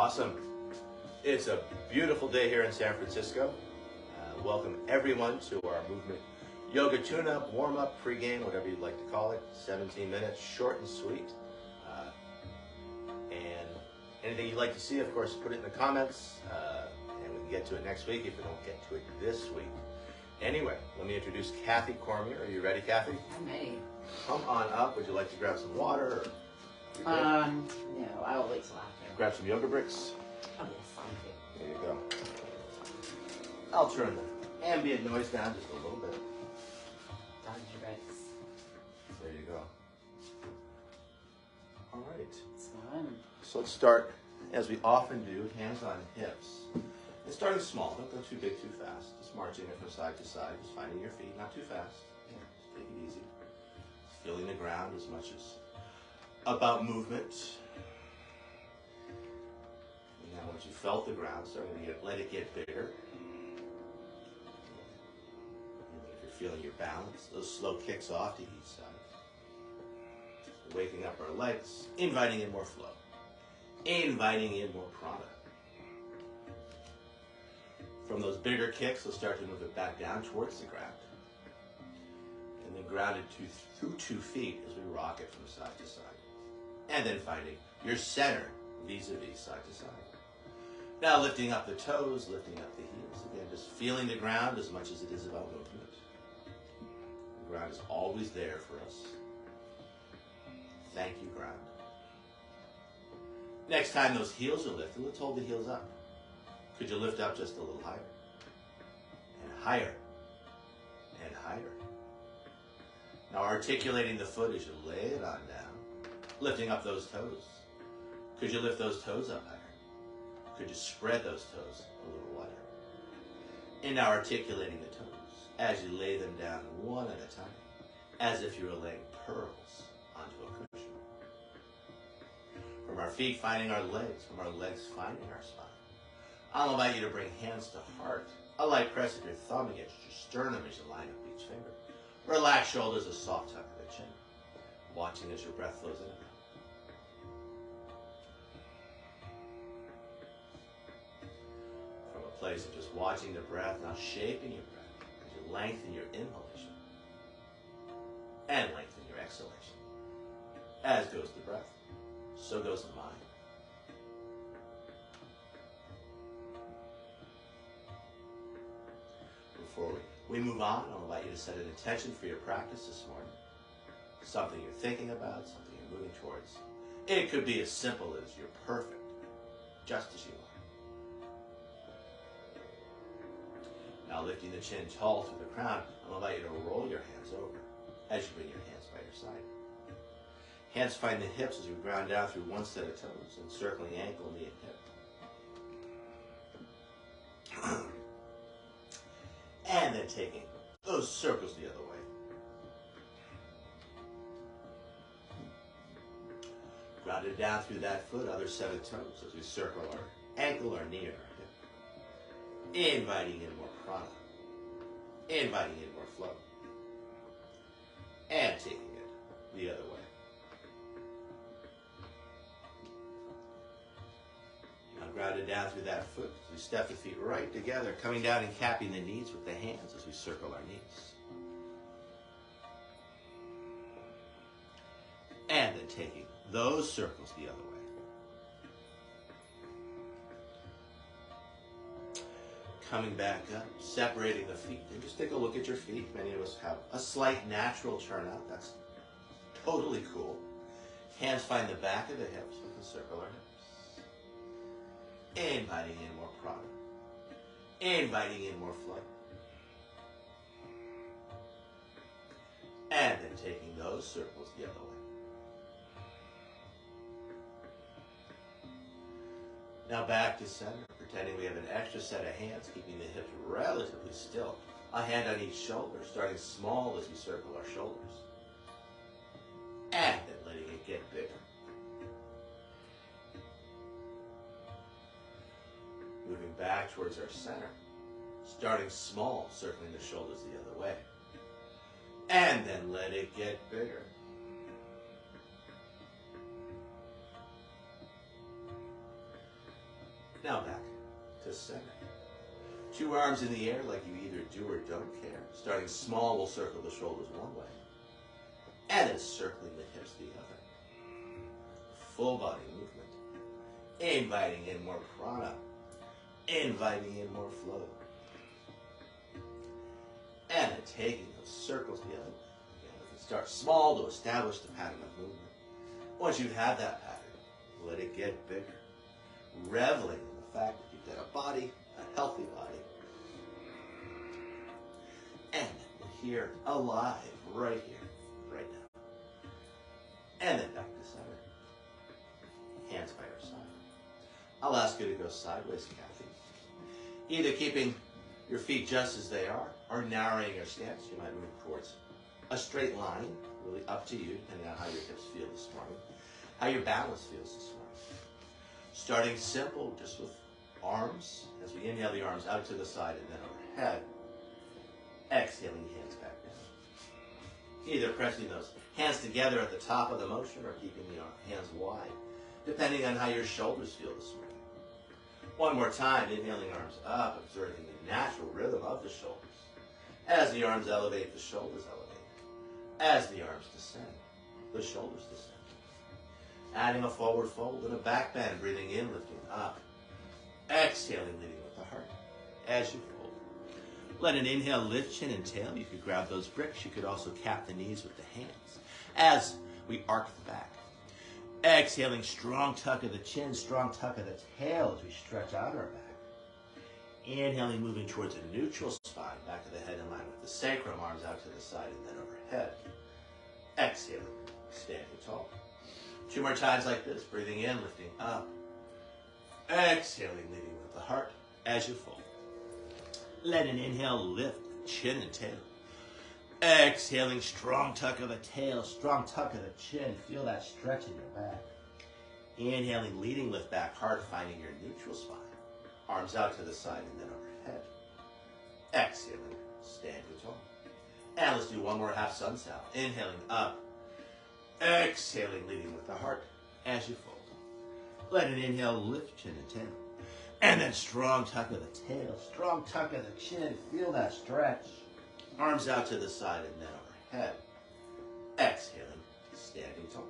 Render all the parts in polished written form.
Awesome. It's a beautiful day here in San Francisco. Welcome everyone to our movement yoga tune-up, warm-up, pre-game, whatever you'd like to call it. 17 minutes, short and sweet. And anything you'd like to see, of course, put it in the comments, and we can get to it next week if we don't get to it this week. Anyway, let me introduce Kathy Cormier. Are you ready, Kathy? I'm ready. Come on up. Would you like to grab some water? Or No, I'll wait till after. grab some yoga bricks? Oh, yes, thank There you go. I'll turn the ambient noise down just a little bit. you. Dr. Rex. There you go. All right. It's fun. So let's start, as we often do, hands on hips. And starting small. Don't go too big too fast. Just marching it from side to side. Just finding your feet. Not too fast. Just take it easy. Feeling the ground as much as about movement. And now once you felt the ground, let it get bigger. Feeling your balance, those slow kicks off to each side. Waking up our legs, inviting in more flow, inviting in more prana. From those bigger kicks, we'll start to move it back down towards the ground. And then ground it through 2 feet as we rock it from side to side. And then finding your center vis-a-vis side to side. Now lifting up the toes, lifting up the heels. Again, just feeling the ground as much as it is about movement. Ground is always there for us. Thank you, ground. Next time those heels are lifted, let's hold the heels up. Could you lift up just a little higher? And higher. And higher. Now articulating the foot as you lay it on down. Lifting up those toes. Could you lift those toes up higher? Could you spread those toes a little wider? And now articulating the toes as you lay them down one at a time, as if you were laying pearls onto a cushion. From our feet finding our legs, from our legs finding our spine. I'll invite you to bring hands to heart. A light press of your thumb against your sternum as you line up each finger. Relax shoulders, a soft tuck of the chin. Watching as your breath flows in and out. From a place of just watching the breath, now shaping your breath. Lengthen your inhalation and lengthen your exhalation. As goes the breath, so goes the mind. Before we move on, I'll invite you to set an intention for your practice this morning. Something you're thinking about, something you're moving towards. It could be as simple as you're perfect, just as you are. Now lifting the chin tall through the crown, I'll invite you to roll your hands over as you bring your hands by your side. Hands find the hips as you ground down through one set of toes, encircling ankle, knee, and hip. And then taking those circles the other way. Grounded down through that foot, other set of toes as we circle our ankle, our knee, or our hip. Inviting in more prana, inviting in more flow, and taking it the other way. Now grounded down through that foot as we step the feet right together, coming down and capping the knees with the hands as we circle our knees. And then taking those circles the other way. Coming back up, separating the feet. And just take a look at your feet. Many of us have a slight natural turnout. That's totally cool. Hands find the back of the hips. We can circle our hips. Inviting in more prana. Inviting in more flow. And then taking those circles the other way. Now back to center, pretending we have an extra set of hands, keeping the hips relatively still. A hand on each shoulder, starting small as we circle our shoulders. And then letting it get bigger. Moving back towards our center. Starting small, circling the shoulders the other way. And then let it get bigger. Now back to center. 2 arms in the air like you either do or don't care. Starting small, we'll circle the shoulders one way. And then circling the hips the other. Full body movement. Inviting in more prana. Inviting in more flow. And then taking those circles the other way. Again, we can start small to establish the pattern of movement. Once you have that pattern, let it get bigger. Reveling in the fact that you've got a body, a healthy body. And here, alive, right here, right now. And then back to center. Hands by your side. I'll ask you to go sideways, Kathy. Either keeping your feet just as they are, or narrowing your stance. You might move towards a straight line, really up to you, depending on how your hips feel this morning, how your balance feels this morning. Starting simple, just with arms, as we inhale the arms out to the side and then overhead. Exhaling, hands back down. Either pressing those hands together at the top of the motion or keeping the hands wide, depending on how your shoulders feel this morning. One more time, inhaling arms up, observing the natural rhythm of the shoulders. As the arms elevate, the shoulders elevate. As the arms descend, the shoulders descend. Adding a forward fold and a back bend, breathing in, lifting up. Exhaling, leading with the heart. As you fold. Let an inhale lift chin and tail. You could grab those bricks. You could also cap the knees with the hands. As we arc the back. Exhaling, strong tuck of the chin, strong tuck of the tail as we stretch out our back. Inhaling, moving towards a neutral spine, back of the head in line with the sacrum, arms out to the side and then overhead. Exhaling, standing tall. 2 more times like this, breathing in, lifting up. Exhaling, leading with the heart as you fold. Let an inhale lift, chin and tail. Exhaling, strong tuck of the tail, strong tuck of the chin. Feel that stretch in your back. Inhaling, leading, lift back, heart, finding your neutral spine. Arms out to the side and then overhead. Exhaling, standing tall. And let's do one more half sun salve. Inhaling up. Exhaling, leading with the heart as you fold. Let an inhale lift, chin and tail. And then strong tuck of the tail, strong tuck of the chin. Feel that stretch. Arms out to the side and then overhead. Exhaling, standing tall.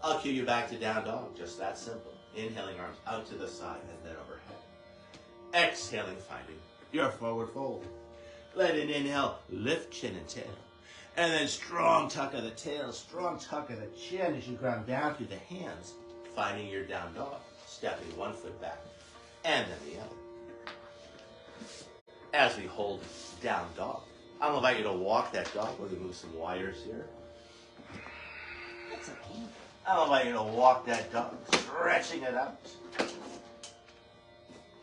I'll cue you back to down dog, just that simple. Inhaling, arms out to the side and then overhead. Exhaling, finding your forward fold. Let an inhale lift, chin and tail. And then strong tuck of the tail, strong tuck of the chin as you ground down through the hands, finding your down dog, stepping 1 foot back and then the other. As we hold down dog, I'm going to invite you to walk that dog. We're going to move some wires here. That's okay. I'm going to invite you to walk that dog, stretching it out.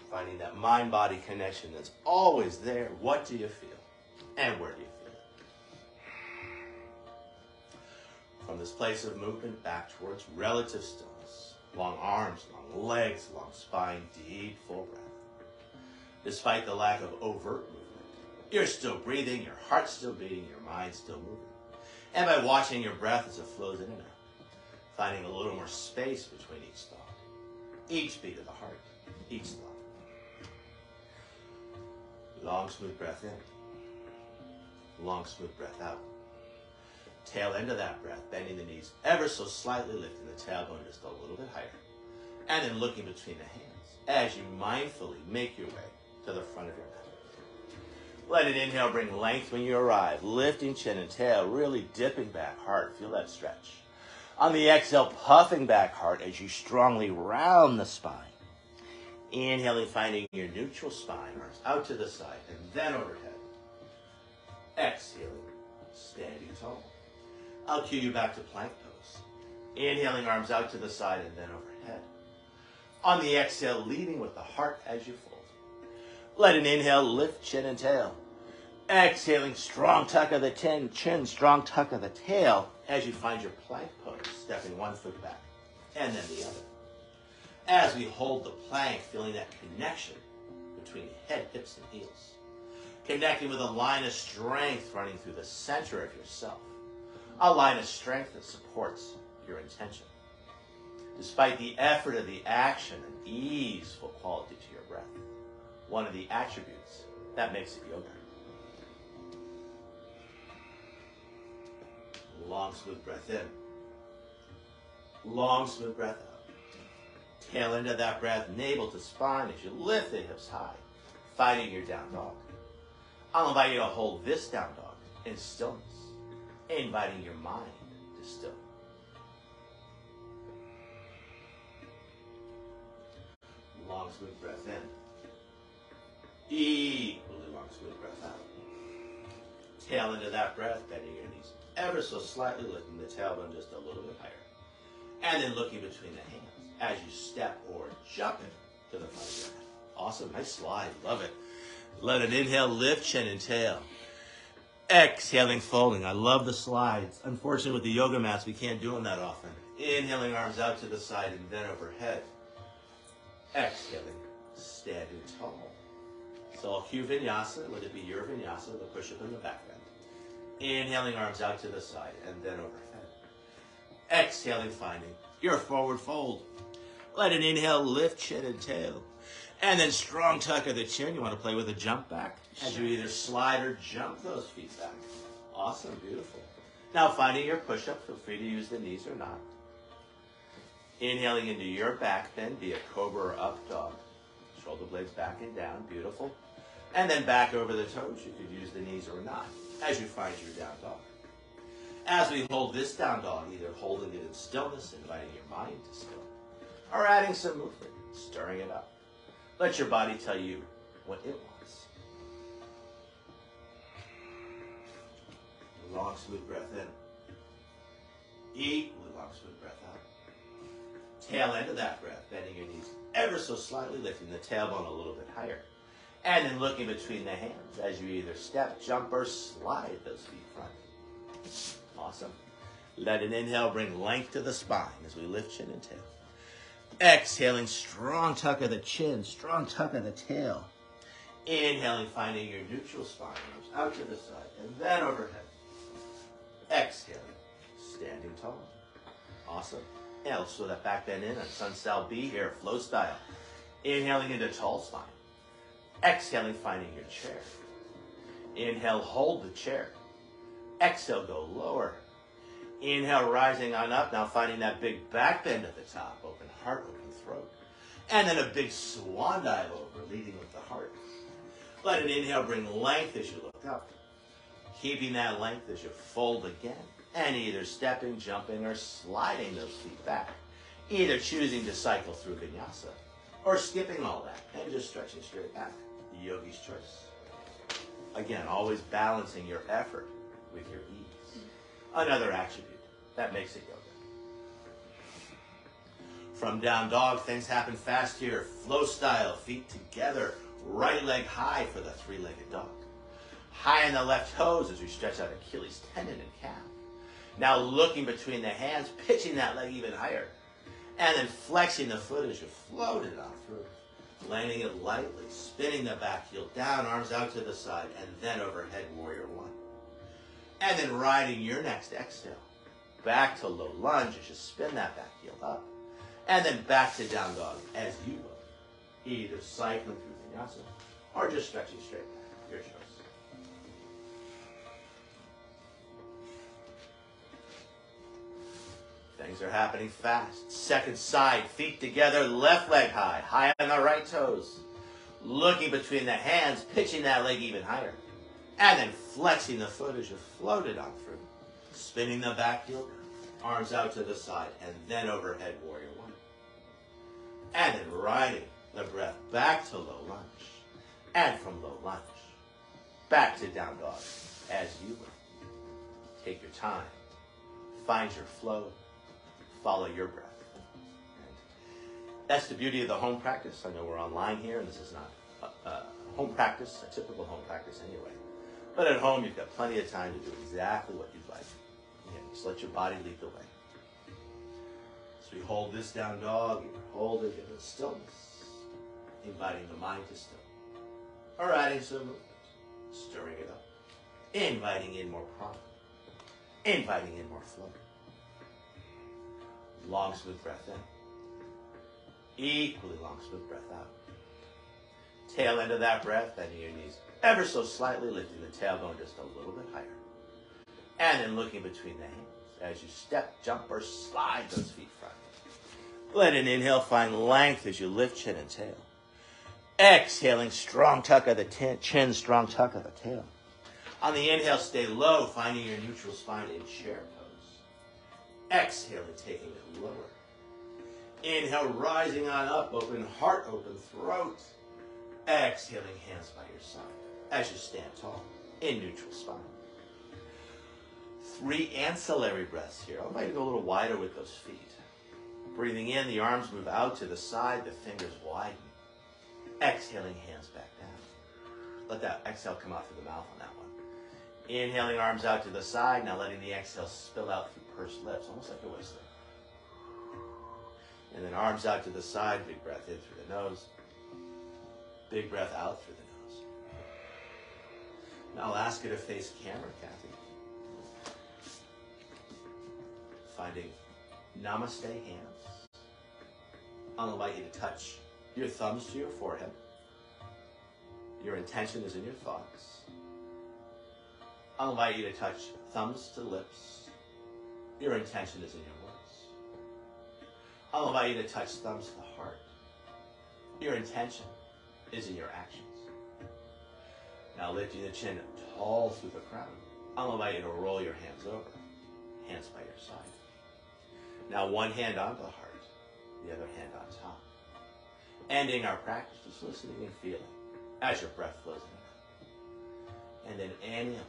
Finding that mind-body connection that's always there. What do you feel? And where do you feel it? From this place of movement back towards relative stillness. Long arms, long legs, long spine, deep, full breath. Despite the lack of overt movement, you're still breathing, your heart's still beating, your mind's still moving. And by watching your breath as it flows in and out, finding a little more space between each thought, each beat of the heart, each thought. Long, smooth breath in. Long, smooth breath out. Tail end of that breath, bending the knees ever so slightly, lifting the tailbone just a little bit higher. And then looking between the hands as you mindfully make your way to the front of your mat. Let an inhale bring length when you arrive, lifting chin and tail, really dipping back, heart, feel that stretch. On the exhale, puffing back, heart, as you strongly round the spine. Inhaling, finding your neutral spine, arms out to the side, and then overhead. Exhaling, standing tall. I'll cue you back to plank pose. Inhaling, arms out to the side, and then overhead. On the exhale, leading with the heart as you fold. Let an inhale lift chin and tail. Exhaling, strong tuck of the chin, strong tuck of the tail as you find your plank pose, stepping 1 foot back, and then the other. As we hold the plank, feeling that connection between head, hips, and heels. Connecting with a line of strength running through the center of yourself. A line of strength that supports your intention. Despite the effort of the action, an easeful quality to your breath. One of the attributes that makes it yoga. Long, smooth breath in. Long, smooth breath out. Tail end of that breath, navel to spine as you lift the hips high, finding your down dog. I'll invite you to hold this down dog in stillness, inviting your mind to still. Long, smooth breath in. Equally long, smooth breath out. Tail end of that breath, bending your knees ever so slightly, lifting the tailbone just a little bit higher. And then looking between the hands as you step or jump into the front of your head. Awesome, nice slide, love it. Let it inhale, lift chin and tail. Exhaling, folding. I love the slides. Unfortunately, with the yoga mats, we can't do them that often. Inhaling, arms out to the side and then overhead. Exhaling, standing tall. So I'll cue vinyasa. Let it be your vinyasa, the push-up in the back bend. Inhaling, arms out to the side and then overhead. Exhaling, finding your forward fold. Let it inhale, lift chin and tail. And then strong tuck of the chin. You want to play with a jump back as you either slide or jump those feet back. Awesome, beautiful. Now finding your push-up, feel free to use the knees or not. Inhaling into your back bend, be it cobra or up dog. Shoulder blades back and down, beautiful. And then back over the toes. You could use the knees or not as you find your down dog. As we hold this down dog, either holding it in stillness, inviting your mind to still, or adding some movement, stirring it up. Let your body tell you what it wants. Long, smooth breath in. Equally long, smooth breath out. Tail end of that breath, bending your knees ever so slightly, lifting the tailbone a little bit higher. And then looking between the hands as you either step, jump, or slide those feet front. Awesome. Let an inhale bring length to the spine as we lift chin and tail. Exhaling, strong tuck of the chin, strong tuck of the tail. Inhaling, finding your neutral spine, arms out to the side, and then overhead. Exhaling, standing tall. Awesome. Yeah, let's throw that back bend in on Sun Style B here, flow style. Inhaling into tall spine. Exhaling, finding your chair. Inhale, hold the chair. Exhale, go lower. Inhale, rising on up. Now finding that big back bend at the top. Open heart, open throat. And then a big swan dive over, leading with the heart. Let an inhale bring length as you look up. Keeping that length as you fold again. And either stepping, jumping, or sliding those feet back. Either choosing to cycle through vinyasa or skipping all that and just stretching straight back. The yogi's choice. Again, always balancing your effort with your ease. Another attribute that makes it yoga. From down dog, things happen fast here. Flow style, feet together, right leg high for the three-legged dog. High on the left toes as we stretch out Achilles tendon and calf. Now looking between the hands, pitching that leg even higher. And then flexing the foot as you float it on through. Landing it lightly, spinning the back heel down, arms out to the side, and then overhead warrior one. And then riding your next exhale. Back to low lunge as you spin that back heel up. And then back to down dog as you look. Either cycling through vinyasa or just stretching straight back. Your choice. Things are happening fast. Second side, feet together, left leg high, high on the right toes. Looking between the hands, pitching that leg even higher. And then flexing the foot as you float it on through. Spinning the back heel, arms out to the side, and then overhead warrior one. And then riding the breath back to low lunge. And from low lunge, back to down dog as you look. Take your time. Find your flow. Follow your breath. And that's the beauty of the home practice. I know we're online here, and this is not a home practice, a typical home practice anyway. But at home, you've got plenty of time to do exactly what you'd like. Again, just let your body lead the way. So we hold this down dog, you hold it in stillness, inviting the mind to still. Or adding some movement, stirring it up, inviting in more prana, inviting in more flow. Long, smooth breath in. Equally long, smooth breath out. Tail end of that breath, bending your knees ever so slightly, lifting the tailbone just a little bit higher. And then looking between the hands as you step, jump, or slide those feet front. Let an inhale find length as you lift chin and tail. Exhaling, strong tuck of the chin, strong tuck of the tail. On the inhale, stay low, finding your neutral spine in chair pose. Exhaling, taking it lower. Inhale, rising on up, open heart, open throat. Exhaling, hands by your side as you stand tall in neutral spine. 3 ancillary breaths here. I invite you to go a little wider with those feet. Breathing in, the arms move out to the side, the fingers widen. Exhaling, hands back down. Let that exhale come out through the mouth on that one. Inhaling, arms out to the side. Now letting the exhale spill out through pursed lips, almost like a whistler. And then arms out to the side. Big breath in through the nose. Big breath out through the nose. Now I'll ask you to face camera, Kathy. Finding namaste hands. I'll invite you to touch your thumbs to your forehead. Your intention is in your thoughts. I'll invite you to touch thumbs to lips. Your intention is in your words. I'll invite you to touch thumbs to the heart. Your intention is in your actions. Now lifting the chin tall through the crown. I'll invite you to roll your hands over. Hands by your side. Now one hand onto the heart, the other hand on top. Ending our practice, just listening and feeling as your breath flows in and out. And then ending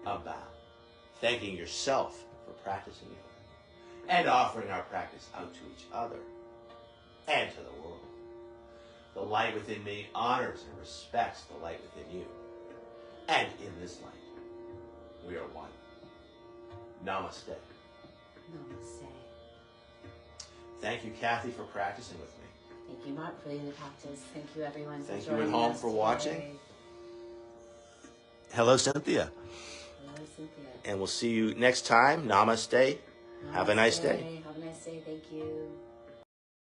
a bow, thanking yourself for practicing yoga and offering our practice out to each other and to the world. The light within me honors and respects the light within you. And in this light, we are one. Namaste. Namaste. Thank you, Kathy, for practicing with me. Thank you, Mark, for the practice. Thank you, everyone, for Thank you joining at home us for today. watching. Hello, Cynthia. Hello, Cynthia. And we'll see you next time. Namaste. Have a nice day. Have a nice day. Thank you.